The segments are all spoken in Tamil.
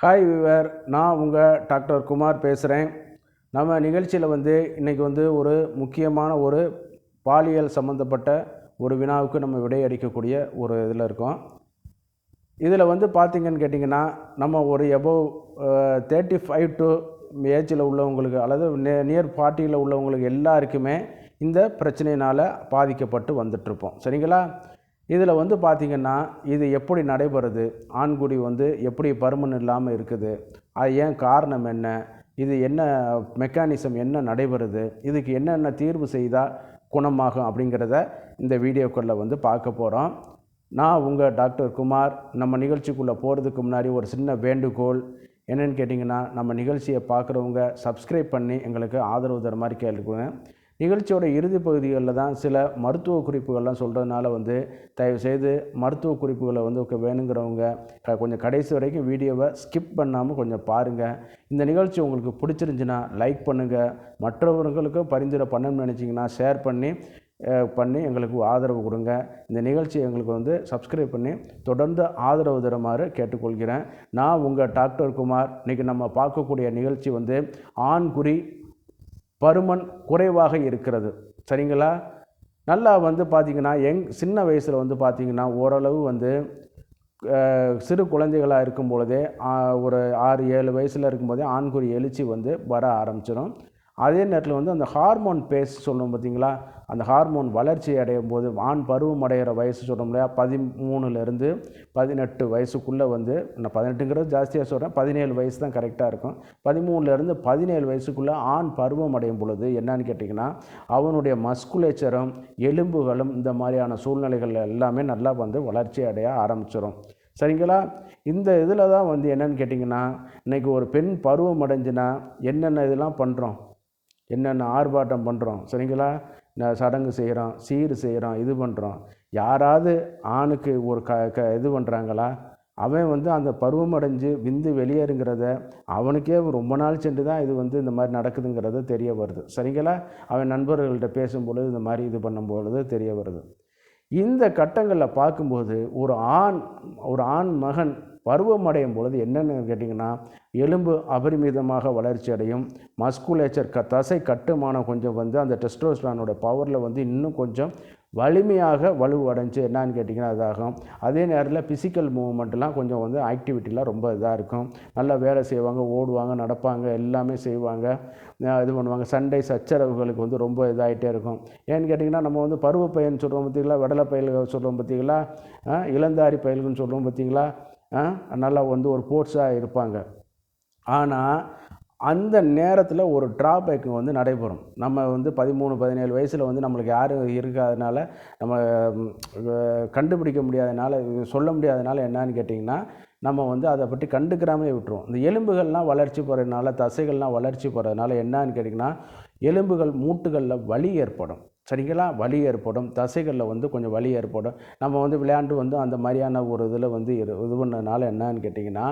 ஹாய் விவர், நான் உங்கள் டாக்டர் குமார் பேசுகிறேன். நம்ம நிகழ்ச்சியில் இன்றைக்கி ஒரு முக்கியமான பாலியல் சம்மந்தப்பட்ட ஒரு வினாவுக்கு நம்ம விடையளிக்கக்கூடிய ஒரு இதில் இருக்கோம். இதில் பார்த்திங்கன்னு கேட்டிங்கன்னா, நம்ம எபோவ் 35 டு ஏஜில் உள்ளவங்களுக்கு அல்லது நியர் 40 உள்ளவங்களுக்கு எல்லாருக்குமே இந்த பிரச்சனையினால் பாதிக்கப்பட்டு வந்துட்டுருப்போம். சரிங்களா? இதில் பார்த்திங்கன்னா, இது எப்படி நடைபெறுது, ஆண்குறி எப்படி பருமன் இல்லாமல் இருக்குது, அது ஏன் காரணம் என்ன, இது என்ன மெக்கானிசம் என்ன நடைபெறுது, இதுக்கு என்னென்ன தீர்வு செய்தால் குணமாகும் அப்படிங்கிறத இந்த வீடியோக்களில் பார்க்க போகிறோம். நான் உங்கள் டாக்டர் குமார். நம்ம நிகழ்ச்சிக்குள்ளே போகிறதுக்கு முன்னாடி ஒரு சின்ன வேண்டுகோள் என்னென்னு கேட்டிங்கன்னா, நம்ம நிகழ்ச்சியை பார்க்குறவங்க சப்ஸ்கிரைப் பண்ணி எங்களுக்கு ஆதரவு தர மாதிரி கேட்டுக்குவேன். நிகழ்ச்சியோட இறுதி பகுதிகளில் தான் சில மருத்துவ குறிப்புகள்லாம் சொல்கிறதுனால தயவுசெய்து மருத்துவ குறிப்புகளை வேணுங்கிறவங்க கொஞ்சம் கடைசி வரைக்கும் வீடியோவை ஸ்கிப் பண்ணாமல் கொஞ்சம் பாருங்கள். இந்த நிகழ்ச்சி உங்களுக்கு பிடிச்சிருந்துச்சின்னா லைக் பண்ணுங்கள். மற்றவர்களுக்கும் பரிந்துரை பண்ணணும்னு நினச்சிங்கன்னா ஷேர் பண்ணி எங்களுக்கு ஆதரவு கொடுங்க. இந்த நிகழ்ச்சி எங்களுக்கு சப்ஸ்கிரைப் பண்ணி தொடர்ந்து ஆதரவு தருமாறு கேட்டுக்கொள்கிறேன். நான் உங்கள் டாக்டர் குமார். இன்றைக்கி நம்ம பார்க்கக்கூடிய நிகழ்ச்சி ஆண்குறி பருமன் குறைவாக இருக்கிறது. சரிங்களா? நல்லா பார்த்திங்கன்னா சின்ன வயசில் பார்த்திங்கன்னா ஓரளவு சிறு குழந்தைகளாக இருக்கும் பொழுதே ஒரு 6-7 வயசில் இருக்கும்போதே ஆண்குறி எழுச்சி வர ஆரம்பிச்சிடும். அதே நேரத்தில் அந்த ஹார்மோன் பேஸ் சொல்லுவோம் பார்த்திங்களா, அந்த ஹார்மோன் வளர்ச்சி அடையும் போது ஆண் பருவம் அடைகிற வயசு சொல்கிறோம் இல்லையா, 13லேருந்து 18 வயசுக்குள்ளே நான் 18ங்கிறது ஜாஸ்தியாக சொல்கிறேன், 17 வயசு தான் கரெக்டாக இருக்கும். 13லேருந்து 17 வயசுக்குள்ளே ஆண் பருவம் அடையும் பொழுது என்னன்னு கேட்டிங்கன்னா, அவனுடைய மஸ்குலேச்சரும் எலும்புகளும் இந்த மாதிரியான சூழ்நிலைகள் எல்லாமே நல்லா வளர்ச்சி அடைய ஆரம்பிச்சிடும். சரிங்களா? இந்த இதில் தான் என்னென்னு கேட்டிங்கன்னா, இன்றைக்கி ஒரு பெண் பருவம் அடைஞ்சுன்னா என்னென்ன இதெல்லாம் பண்ணுறோம், என்னென்ன ஆர்ப்பாட்டம் பண்ணுறோம். சரிங்களா? சடங்கு செய்கிறோம், சீர் செய்கிறோம், இது பண்ணுறோம். யாராவது ஆணுக்கு ஒரு இது பண்ணுறாங்களா? அவன் அந்த பருவம் அடைஞ்சு விந்து வெளியேறுங்கிறத அவனுக்கே ரொம்ப நாள் சென்று தான் இது இந்த மாதிரி நடக்குதுங்கிறது தெரிய வருது. சரிங்களா? அவன் நண்பர்கள்ட்ட பேசும்பொழுது இந்த மாதிரி இது பண்ணும்பொழுது தெரிய வருது. இந்த கட்டங்களில் பார்க்கும்போது ஒரு ஆண் மகன் பருவம் அடையும் பொழுது என்னென்னு கேட்டிங்கன்னா, எலும்பு அபரிமிதமாக வளர்ச்சி அடையும். மஸ்குலேச்சர் தசை கட்டுமானம் கொஞ்சம் அந்த டெஸ்டோஸ்டரானோட பவரில் இன்னும் கொஞ்சம் வலிமையாக வலுவடைஞ்சு என்னன்னு கேட்டிங்கன்னா இதாகும். அதே நேரத்தில் ஃபிசிக்கல் மூவ்மெண்ட்லாம் கொஞ்சம் ஆக்டிவிட்டிலாம் ரொம்ப இதாக இருக்கும். நல்லா வேலை செய்வாங்க, ஓடுவாங்க, நடப்பாங்க, எல்லாமே செய்வாங்க, இது பண்ணுவாங்க. சண்டை சச்சரவுகளுக்கு ரொம்ப இதாகிட்டே இருக்கும். ஏன்னு கேட்டிங்கன்னா, நம்ம பருவ பையன் சொல்கிறோம் பார்த்திங்களா, வெடலை பயல்கள் சொல்கிறோம் பார்த்திங்களா, இளந்தாரி பயல்கள்னு சொல்கிறோம் பார்த்திங்களா, நல்லா ஒரு ஃபோர்ஸாக இருப்பாங்க. ஆனால் அந்த நேரத்தில் ஒரு ட்ராபேக் நடைபெறும். நம்ம 13-17 வயசில் நம்மளுக்கு யாரும் இருக்காதனால, நம்ம கண்டுபிடிக்க முடியாதனால, சொல்ல முடியாதனால என்னன்னு கேட்டிங்கன்னா, நம்ம அதை பற்றி கண்டுக்கிறாமலே விட்டுருவோம். இந்த எலும்புகள்லாம் வளர்ச்சி போகிறதுனால, தசைகள்லாம் வளர்ச்சி போகிறதுனால என்னன்னு கேட்டிங்கன்னா, எலும்புகள் மூட்டுகளில் வலி ஏற்படும். சரிங்களா? வலி ஏற்படும். தசைகளில் கொஞ்சம் வலி ஏற்படும். நம்ம விளையாண்டு அந்த மாதிரியான ஒரு இதில் இது பண்ணதுனால என்னன்னு கேட்டிங்கன்னா,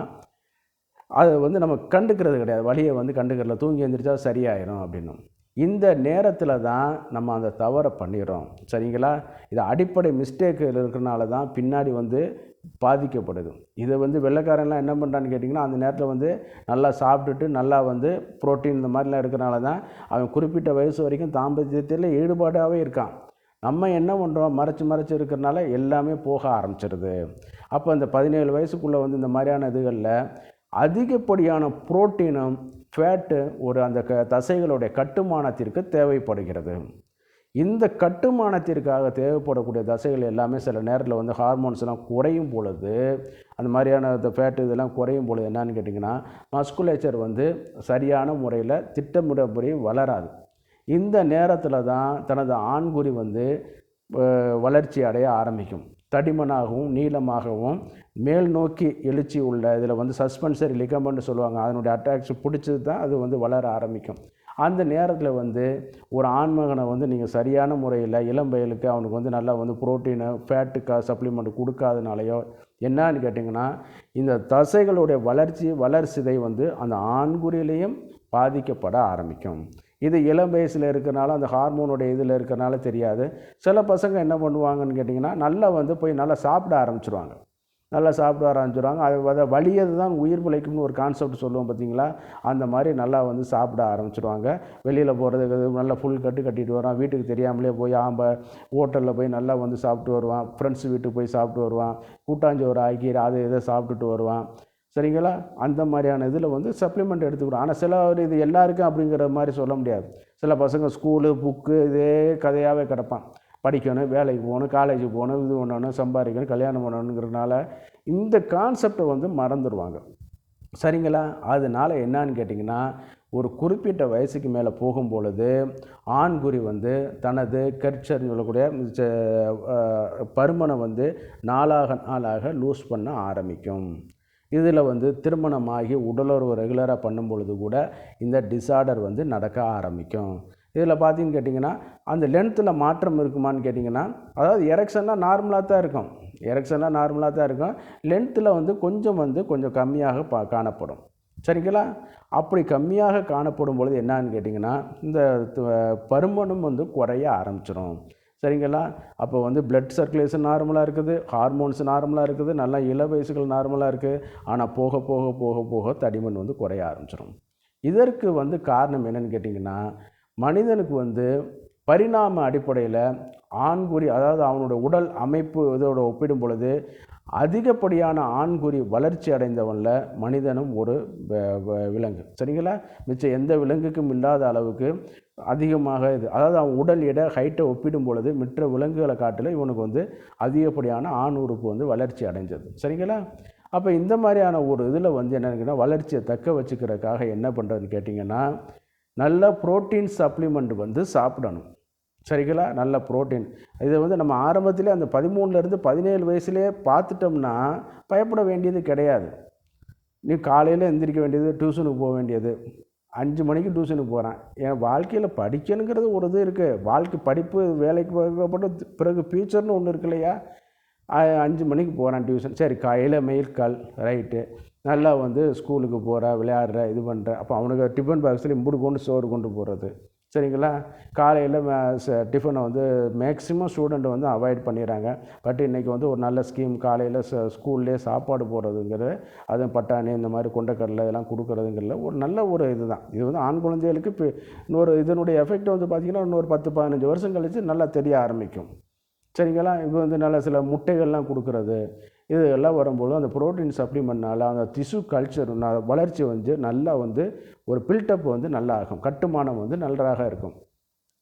அது நம்ம கண்டுக்கிறது கிடையாது. வலியை கண்டுக்கிறல, தூங்கி எழுந்திரிச்சா சரியாயிடும் அப்படின்னு. இந்த நேரத்தில் தான் நம்ம அந்த தவறை பண்ணிடுறோம். சரிங்களா? இது அடிப்படை மிஸ்டேக் இருக்கிறனால தான் பின்னாடி பாதிக்கப்படுது. இதை வெள்ளைக்காரன்லாம் என்ன பண்ணுறான்னு கேட்டிங்கன்னா, அந்த நேரத்தில் நல்லா சாப்பிட்டுட்டு நல்லா புரோட்டீன் இந்த மாதிரிலாம் இருக்கிறனால தான் அவன் குறிப்பிட்ட வயசு வரைக்கும் தாம்பத்தியத்தில் ஈடுபாடாகவே இருக்கான். நம்ம என்ன பண்ணுறோம், மறைச்சி இருக்கிறனால எல்லாமே போக ஆரம்பிச்சிடுது. அப்போ இந்த 17 வயசுக்குள்ளே இந்த மாதிரியான இதுகளில் அதிகப்படியான புரோட்டீனும் ஃபேட்டு அந்த தசைகளுடைய கட்டுமானத்திற்கு தேவைப்படுகிறது. இந்த கட்டுமானத்திற்காக தேவைப்படக்கூடிய தசைகள் எல்லாமே சில நேரத்தில் ஹார்மோன்ஸ்லாம் குறையும் பொழுது, அந்த மாதிரியான ஃபேட்டு இதெல்லாம் குறையும் பொழுது என்னன்னு கேட்டிங்கன்னா, மஸ்குலேச்சர் சரியான முறையில் திட்டமிடப்படி வளராது. இந்த நேரத்தில் தான் தனது ஆண்குறி வளர்ச்சி அடைய ஆரம்பிக்கும். தடிமனாகவும் நீளமாகவும் மேல் நோக்கி எழுச்சி உள்ள இதில் சஸ்பென்சரி லிகமெண்ட் சொல்லுவாங்க. அதனுடைய அட்டாக்ஸ் பிடிச்சது தான் அது வளர ஆரம்பிக்கும். அந்த நேரத்தில் ஒரு ஆண்மகனை நீங்கள் சரியான முறையில் இளம் வயலுக்கு அவனுக்கு நல்லா புரோட்டீனு ஃபேட்டுக்கா சப்ளிமெண்ட் கொடுக்காதனாலையோ என்னன்னு கேட்டிங்கன்னா, இந்த தசைகளுடைய வளர்ச்சிதை அந்த ஆண்குறியிலையும் பாதிக்கப்பட ஆரம்பிக்கும். இது இளம் வயசில் இருக்கிறனால அந்த ஹார்மோனுடைய இதில் இருக்கிறனால தெரியாது. சில பசங்க என்ன பண்ணுவாங்கன்னு கேட்டிங்கன்னா, நல்லா போய் நல்லா சாப்பிட ஆரம்பிச்சிருவாங்க. நல்லா சாப்பிட ஆரம்பிச்சிடுவாங்க. அதை வலியது தான் உயிர் பிழைக்கும்னு ஒரு கான்செப்ட் சொல்லுவோம் பார்த்தீங்களா, அந்த மாதிரி நல்லா வந்து சாப்பிட ஆரம்பிச்சிடுவாங்க. வெளியில் போகிறதுக்கு நல்லா ஃபுல் கட்டிட்டு வரான், வீட்டுக்கு தெரியாமலே போய் ஹோட்டலில் போய் நல்லா வந்து சாப்பிட்டு வருவான், ஃப்ரெண்ட்ஸ் வீட்டுக்கு போய் சாப்பிட்டு வருவான், கூட்டாஞ்சோறு ஆக்கி அதை இதை சாப்பிட்டுட்டு வருவான். சரிங்களா? அந்த மாதிரியான இதில் வந்து சப்ளிமெண்ட் எடுத்துக்கிறோம். ஆனால் சில இது எல்லாருக்கும் அப்படிங்கிற மாதிரி சொல்ல முடியாது. சில பசங்க ஸ்கூலு புக்கு இதே கதையாகவே கிடப்பான். படிக்கணும், வேலைக்கு போகணும், காலேஜுக்கு போகணும், இது பண்ணணும், சம்பாதிக்கணும், கல்யாணம் பண்ணணுங்கிறதுனால இந்த கான்செப்டை வந்து மறந்துடுவாங்க. சரிங்களா? அதனால் என்னான்னு கேட்டிங்கன்னா, ஒரு குறிப்பிட்ட வயசுக்கு மேலே போகும்பொழுது ஆண்குறி வந்து தனது கர்ச்சர்னு சொல்லக்கூடிய பருமனை வந்து நாளாக லூஸ் பண்ண ஆரம்பிக்கும். இதில் வந்து திருமணமாகி உடலுறவு ரெகுலராக பண்ணும் பொழுது கூட இந்த டிஸார்டர் வந்து நடக்க ஆரம்பிக்கும். இதில் பார்த்தீங்கன்னு கேட்டிங்கன்னா, அந்த லென்த்தில் மாற்றம் இருக்குமான்னு கேட்டிங்கன்னா, அதாவது எரெக்ஷன்லாம் நார்மலாக தான் இருக்கும். லென்த்தில் வந்து கொஞ்சம் கம்மியாக காணப்படும். சரிங்களா? அப்படி கம்மியாக காணப்படும் பொழுது என்னான்னு கேட்டிங்கன்னா, இந்த பருமனும் வந்து குறைய ஆரம்பிச்சிடும். சரிங்களா? அப்போ வந்து பிளட் சர்க்குலேஷன் நார்மலாக இருக்குது, ஹார்மோன்ஸ் நார்மலாக இருக்குது, நல்லா இள வயசுகள் நார்மலாக இருக்குது. ஆனால் போக போக போக போக தடிமன் வந்து குறைய ஆரம்பிச்சிடும். இதற்கு வந்து காரணம் என்னென்னு கேட்டிங்கன்னா, மனிதனுக்கு வந்து பரிணாம அடிப்படையில் ஆண்குறி, அதாவது அவனுடைய உடல் அமைப்பு இதோட ஒப்பிடும் பொழுது அதிகப்படியான ஆண்குறி வளர்ச்சி அடைந்தவனில் மனிதனும் ஒரு விலங்கு. சரிங்களா? மிச்சம் எந்த விலங்குக்கும் இல்லாத அளவுக்கு அதிகமாக இது, அதாவது அவன் உடல் எடை ஹைட்டை ஒப்பிடும் பொழுது மற்ற விலங்குகளை காட்டிலும் இவனுக்கு வந்து அதிகப்படியான ஆண் உறுப்பு வந்து வளர்ச்சி அடைஞ்சது. சரிங்களா? அப்போ இந்த மாதிரியான ஒரு இதில் வந்து என்னன்னா, வளர்ச்சியை தக்க வச்சுக்கிறதுக்காக என்ன பண்ணுறதுன்னு கேட்டிங்கன்னா, நல்ல புரோட்டீன் சப்ளிமெண்ட் வந்து சாப்பிடணும். சரிங்களா? நல்ல புரோட்டீன் இதை வந்து நம்ம ஆரம்பத்திலே அந்த 13லேருந்து 17 வயசுலேயே பார்த்துட்டோம்னா பயப்பட வேண்டியது கிடையாது. நீ காலையில் எந்திரிக்க வேண்டியது, டியூஷனுக்கு போக வேண்டியது, 5 மணிக்கு டியூஷனுக்கு போகிறேன். என் வாழ்க்கையில் படிக்கணுங்கிறது ஒரு இது இருக்குது. படிப்பு வேலைக்கு போகப்பட்டு பிறகு ஃபியூச்சர்னு ஒன்று இருக்கு இல்லையா? 5 மணிக்கு போகிறேன் டியூஷன். சரி, காலையில் மெயில் ரைட்டு, நல்லா வந்து ஸ்கூலுக்கு போகிற, விளையாடுற, இது பண்ணுற. அப்போ அவனுக்கு டிஃபன் பாக்ஸில் இம்புடு கொண்டு சோறு கொண்டு போகிறது. சரிங்களா? காலையில் டிஃபனை வந்து மேக்ஸிமம் ஸ்டூடெண்ட் வந்து அவாய்ட் பண்ணிடுறாங்க. பட் இன்றைக்கி வந்து ஒரு நல்ல ஸ்கீம், காலையில் ஸ்கூல்லேயே சாப்பாடு போடுறதுங்கிறது, அதுவும் பட்டாணி இந்த மாதிரி கொண்டைக்கடலை இதெல்லாம் கொடுக்குறதுங்கிறதுல ஒரு நல்ல ஒரு இதுதான். இது வந்து ஆண் குழந்தைகளுக்கு இப்போ இதனுடைய எஃபெக்ட் வந்து பார்த்திங்கன்னா இன்னொரு 10-15 வருஷம் கழித்து நல்லா தெரிய ஆரம்பிக்கும். சரிங்களா? இப்போ வந்து நல்ல சில முட்டைகள்லாம் கொடுக்குறது, இது எல்லாம் வரும்போது அந்த புரோட்டீன் சப்ளிமெண்ட்னால அந்த திசு கல்ச்சர் வளர்ச்சி வந்து நல்லா வந்து ஒரு பில்டப் வந்து நல்லா ஆகும், கட்டுமானம் வந்து நன்றாக இருக்கும்.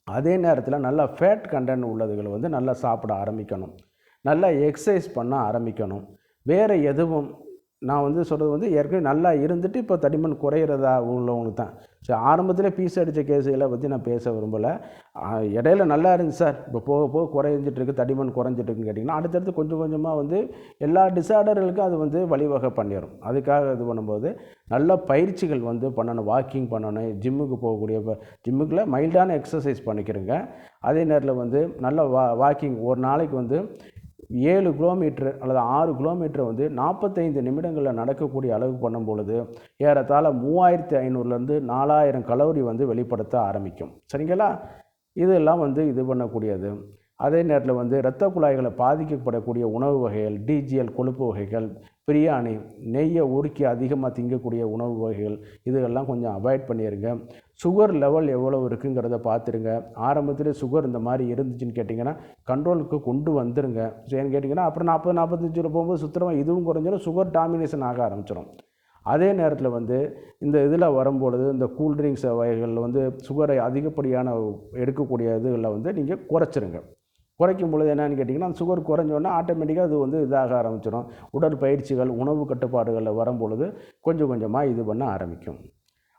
அதே நேரத்தில் நல்லா ஃபேட் கண்டென்ட் உள்ளதுகளை வந்து நல்லா சாப்பிட ஆரம்பிக்கணும், நல்லா எக்ஸசைஸ் பண்ண ஆரம்பிக்கணும். வேறு எதுவும் நான் வந்து சொல்கிறது வந்து ஏற்கனவே நல்லா இருந்துட்டு இப்போ தடிமன் குறையிறதா உள்ளவங்களுக்கு தான். சரி, ஆரம்பத்தில் பீஸ் அடித்த கேஸுகளை பற்றி நான் பேச விரும்பலை. இடையில நல்லா இருந்துச்சு சார், இப்போ போக போக குறைஞ்சிட்ருக்கு, தடிமன் குறைஞ்சிட்ருக்குன்னு கேட்டிங்கன்னா, அடுத்தடுத்து கொஞ்சம் கொஞ்சமாக வந்து எல்லா டிஸார்டர்களுக்கும் அது வந்து வழிவகை பண்ணிடும். அதுக்காக இது பண்ணும்போது நல்ல பயிற்சிகள் வந்து பண்ணணும், வாக்கிங் பண்ணணும், ஜிம்முக்கு போகக்கூடிய ஜிம்முக்குள்ள மைல்டான எக்ஸசைஸ் பண்ணிக்கிறேங்க. அதே நேரத்தில் வந்து நல்ல வாக்கிங் ஒரு நாளைக்கு வந்து 7 கிலோமீட்டர் அல்லது 6 கிலோமீட்டர் வந்து 45 நிமிடங்களில் நடக்கக்கூடிய அளவுக்கு பண்ணும் பொழுது ஏறத்தாழ 3500லேருந்து 4000 கலோரி வந்து வெளிப்படுத்த ஆரம்பிக்கும். சரிங்களா? இதெல்லாம் வந்து இது பண்ணக்கூடியது. அதே நேரத்தில் வந்து இரத்த குழாய்களை பாதிக்கப்படக்கூடிய உணவு வகைகள், டிஜிஎல் கொழுப்பு வகைகள், பிரியாணி, நெய்யை உருக்கி அதிகமாக திங்கக்கூடிய உணவு வகைகள், இதுகள்லாம் கொஞ்சம் அவாய்ட் பண்ணிடுங்க. சுகர் லெவல் எவ்வளோ இருக்குங்கிறத பார்த்துருங்க. ஆரம்பத்தில் சுகர் இந்த மாதிரி இருந்துச்சுன்னு கேட்டிங்கன்னா கண்ட்ரோலுக்கு கொண்டு வந்துடுங்க. ஏன்னு கேட்டிங்கன்னா அப்புறம் 40-45 போகும்போது சுத்தமாக இதுவும் குறைஞ்சிடும், சுகர் டாமினேஷன் ஆக ஆரம்பிச்சிடும். அதே நேரத்தில் வந்து இந்த இதில் வரும்பொழுது இந்த கூல்ட்ரிங்க்ஸ் வகைகளில் வந்து சுகரை அதிகப்படியான எடுக்கக்கூடிய இதுகளில் வந்து நீங்கள் குறைச்சிருங்க. குறைக்கும் பொழுது என்னென்னு கேட்டிங்கன்னா அந்த சுகர் குறைஞ்சோன்னா ஆட்டோமேட்டிக்காக அது வந்து இதாக ஆரம்பிச்சிடும். உடற்பயிற்சிகள், உணவு கட்டுப்பாடுகளில் வரும்பொழுது கொஞ்சம் கொஞ்சமாக இது பண்ண ஆரம்பிக்கும்.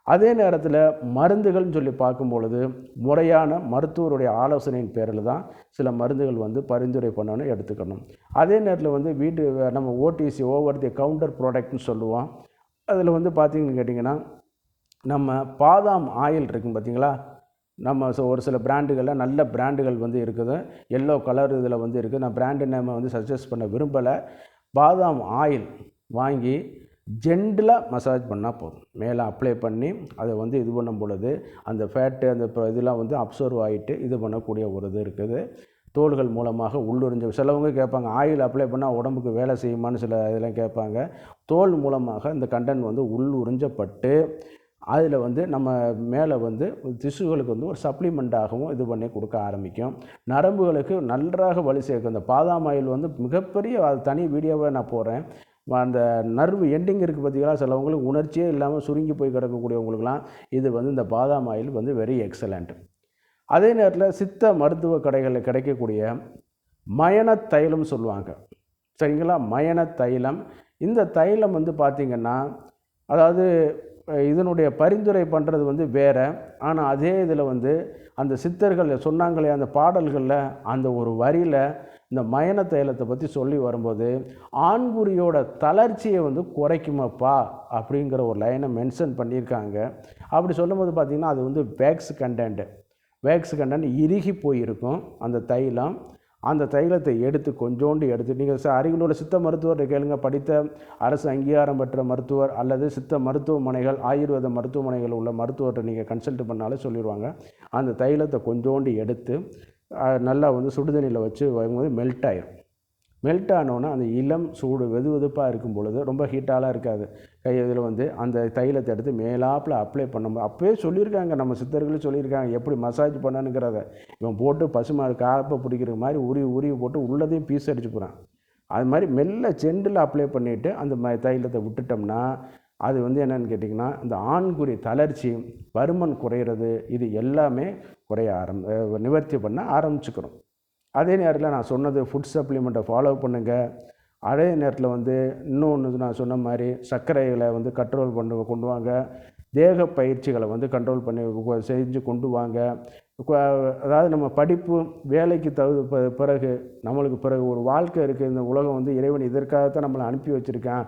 அதே நேரத்தில் மருந்துகள்னு சொல்லி பார்க்கும் பொழுது முறையான மருத்துவருடைய ஆலோசனையின் பேரில் தான் சில மருந்துகள் வந்து பரிந்துரை பண்ணணும், எடுத்துக்கணும். அதே நேரத்தில் வந்து நம்ம ஓடிசி, ஓவர் தி கவுண்டர் ப்ராடக்ட்னு சொல்லுவோம். அதில் வந்து பார்த்திங்கன்னு கேட்டிங்கன்னா நம்ம பாதாம் ஆயில் இருக்குங்க பார்த்தீங்களா, நம்ம ஒரு சில பிராண்டுகளில் நல்ல பிராண்டுகள் வந்து இருக்குது, எல்லோ கலர் இதில் வந்து இருக்குது. நான் பிராண்டு நேமை வந்து சஜஸ்ட் பண்ண விரும்பலை. பாதாம் ஆயில் வாங்கி ஜென்டிலாக மசாஜ் பண்ணால் போதும். மேலே அப்ளை பண்ணி அதை வந்து இது பண்ணும் பொழுது அந்த ஃபேட்டு அந்த இதெல்லாம் வந்து அப்சர்வ் ஆகிட்டு இது பண்ணக்கூடிய ஒரு இது இருக்குது. தோள்கள் மூலமாக உள்ளுறிஞ்சு சிலவங்க கேட்பாங்க ஆயில் அப்ளை பண்ணால் உடம்புக்கு வேலை செய்யுமான்னு சில இதெல்லாம் கேட்பாங்க. தோல் மூலமாக இந்த கண்டென்ட் வந்து உள்ளுறிஞ்சப்பட்டு அதில் வந்து நம்ம மேலே வந்து திசுகளுக்கு வந்து ஒரு சப்ளிமெண்ட்டாகவும் இது பண்ணி கொடுக்க ஆரம்பிக்கும். நரம்புகளுக்கு நன்றாக வலு சேர்க்கும். இந்த பாதாம் ஆயில் வந்து மிகப்பெரிய அது தனி வீடியோவை நான் போடுறேன். அந்த நர்வு எண்டிங் இருக்குது பார்த்தீங்களா, சிலவங்களுக்கு உணர்ச்சியே இல்லாமல் சுருங்கி போய் கிடக்கக்கூடியவங்களுக்கெல்லாம் இது வந்து இந்த பாதாம் ஆயில் வந்து வெரி எக்ஸலண்ட். அதே நேரத்தில் சித்த மருத்துவ கடைகளில் கிடைக்கக்கூடிய மயன தைலம் சொல்லுவாங்க, சரிங்களா? மயன தைலம், இந்த தைலம் வந்து பார்த்திங்கன்னா அதாவது இதனுடைய பரிந்துரை பண்ணுறது வந்து வேறு. ஆனால் அதே இதில் வந்து அந்த சித்தர்கள் சொன்னாங்களே அந்த பாடல்களில் அந்த ஒரு வரியில் இந்த மயன தைலத்தை பற்றி சொல்லி வரும்போது ஆண்குறியோட தளர்ச்சியை வந்து குறைக்குமாப்பா அப்படிங்கிற ஒரு லைனை மென்ஷன் பண்ணியிருக்காங்க. அப்படி சொல்லும்போது பார்த்திங்கன்னா அது வந்து வேக்ஸ் கண்டென்ட் இறுகி போயிருக்கும் அந்த தைலம். அந்த தைலத்தை எடுத்து கொஞ்சோண்டு எடுத்து நீங்கள் அருகில் உள்ள சித்த மருத்துவரை கேளுங்க, படித்த அரசு அங்கீகாரம் பெற்ற மருத்துவர் அல்லது சித்த மருத்துவமனைகள் ஆயுர்வேத மருத்துவமனைகள் உள்ள மருத்துவர்கிட்ட நீங்கள் கன்சல்ட் பண்ணாலே சொல்லிடுவாங்க. அந்த தைலத்தை கொஞ்சோண்டு எடுத்து நல்லா வந்து சுடுதண்ணியில் வச்சு வரும்போது மெல்ட் ஆனோன்னா அந்த இளம் சூடு வெது வெதுப்பாக இருக்கும் பொழுது ரொம்ப ஹீட்டாலாம் இருக்காது. இதில் வந்து அந்த தைலத்தை எடுத்து மேலாப்பில் அப்ளை பண்ணும்போது அப்போயே சொல்லியிருக்காங்க, நம்ம சித்தர்களும் சொல்லியிருக்காங்க எப்படி மசாஜ் பண்ணணுங்கிறத. இவன் போட்டு பசுமாடு காப்பை பிடிக்கிற மாதிரி உருவி போட்டு உள்ளதையும் பீஸ் அடிச்சு போகிறான். அது மாதிரி மெல்ல செண்டில் அப்ளை பண்ணிவிட்டு அந்த தைலத்தை விட்டுட்டோம்னா அது வந்து என்னென்னு கேட்டிங்கன்னா இந்த ஆண்குறி தளர்ச்சி, பருமன் குறையிறது, இது எல்லாமே நிவர்த்தி பண்ண ஆரம்பிச்சுக்கிறோம். அதே நேரத்தில் நான் சொன்னது ஃபுட் சப்ளிமெண்ட்டை ஃபாலோ பண்ணுங்கள். அதே நேரத்தில் வந்து இன்னொன்று நான் சொன்ன மாதிரி சர்க்கரைகளை வந்து கண்ட்ரோல் கொண்டு வாங்க. தேக பயிற்சிகளை வந்து கண்ட்ரோல் பண்ணி செஞ்சு கொண்டு வாங்க. அதாவது நம்ம படிப்பு வேலைக்கு பிறகு நம்மளுக்கு ஒரு வாழ்க்கை இருக்குது. இந்த உலகம் வந்து இறைவன் இதற்காகத்தான் நம்மளை அனுப்பி வச்சுருக்கான்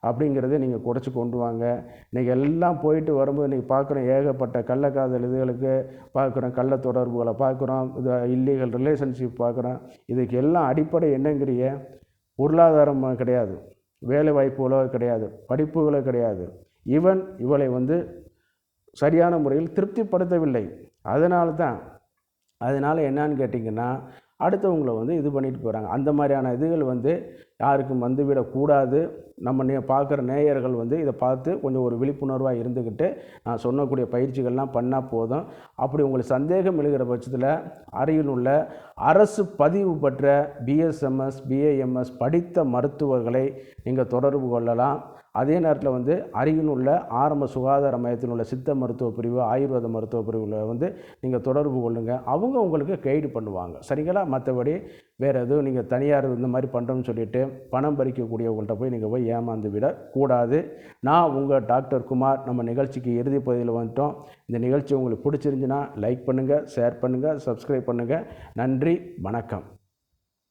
அப்படிங்கிறத நீங்கள் குறைச்சி கொண்டு வாங்க. இன்றைக்கி எல்லாம் போயிட்டு வரும்போது இன்றைக்கி பார்க்குறோம் ஏகப்பட்ட கள்ளக்காதல் இதுகளுக்கு பார்க்குறோம், கள்ள தொடர்புகளை பார்க்குறோம், இது இல்லீகல் ரிலேஷன்ஷிப் பார்க்குறோம். இதுக்கு எல்லாம் அடிப்படை என்னங்கிறிய பொருளாதாரம் கிடையாது, வேலை வாய்ப்புகளோ கிடையாது, படிப்புகளோ கிடையாது. இவளை வந்து சரியான முறையில் திருப்திப்படுத்தவில்லை. அதனால் என்னான்னு கேட்டிங்கன்னா அடுத்தவங்களை வந்து இது பண்ணிட்டு போகிறாங்க. அந்த மாதிரியான இதுகள் வந்து யாருக்கும் வந்துவிடக்கூடாது. நம்ம பார்க்குற நேயர்கள் வந்து இதை பார்த்து கொஞ்சம் ஒரு விழிப்புணர்வாக இருந்துக்கிட்டு நான் சொன்னக்கூடிய பயிற்சிகள்லாம் பண்ணால் போதும். அப்படி உங்களுக்கு சந்தேகம் எழுகிற பட்சத்தில் அருகில் உள்ள அரசு பதிவு பெற்ற பிஎஸ்எம்எஸ் பிஏஎம்எஸ் படித்த மருத்துவர்களை நீங்கள் தொடர்பு கொள்ளலாம். அதே நேரத்தில் வந்து அருகில் உள்ள ஆரம்ப சுகாதார மையத்தில் உள்ள சித்த மருத்துவ பிரிவு ஆயுர்வேத மருத்துவ பிரிவில் வந்து நீங்கள் தொடர்பு கொள்ளுங்கள். அவங்க உங்களுக்கு கைடு பண்ணுவாங்க, சரிங்களா? மற்றபடி வேறு எதுவும் நீங்கள் தனியார் இந்த மாதிரி பண்ணுறோன்னு சொல்லிவிட்டு பணம் பறிக்கக்கூடியவங்கள்ட்ட போய் ஏமாந்து விடக்கூடாது. நான் உங்கள் டாக்டர் குமார். நம்ம நிகழ்ச்சிக்கு இறுதி பகுதியில் வந்துட்டோம். இந்த நிகழ்ச்சி உங்களுக்கு பிடிச்சிருந்துச்சுன்னா லைக் பண்ணுங்கள், ஷேர் பண்ணுங்கள், சப்ஸ்கிரைப் பண்ணுங்கள். நன்றி, வணக்கம்.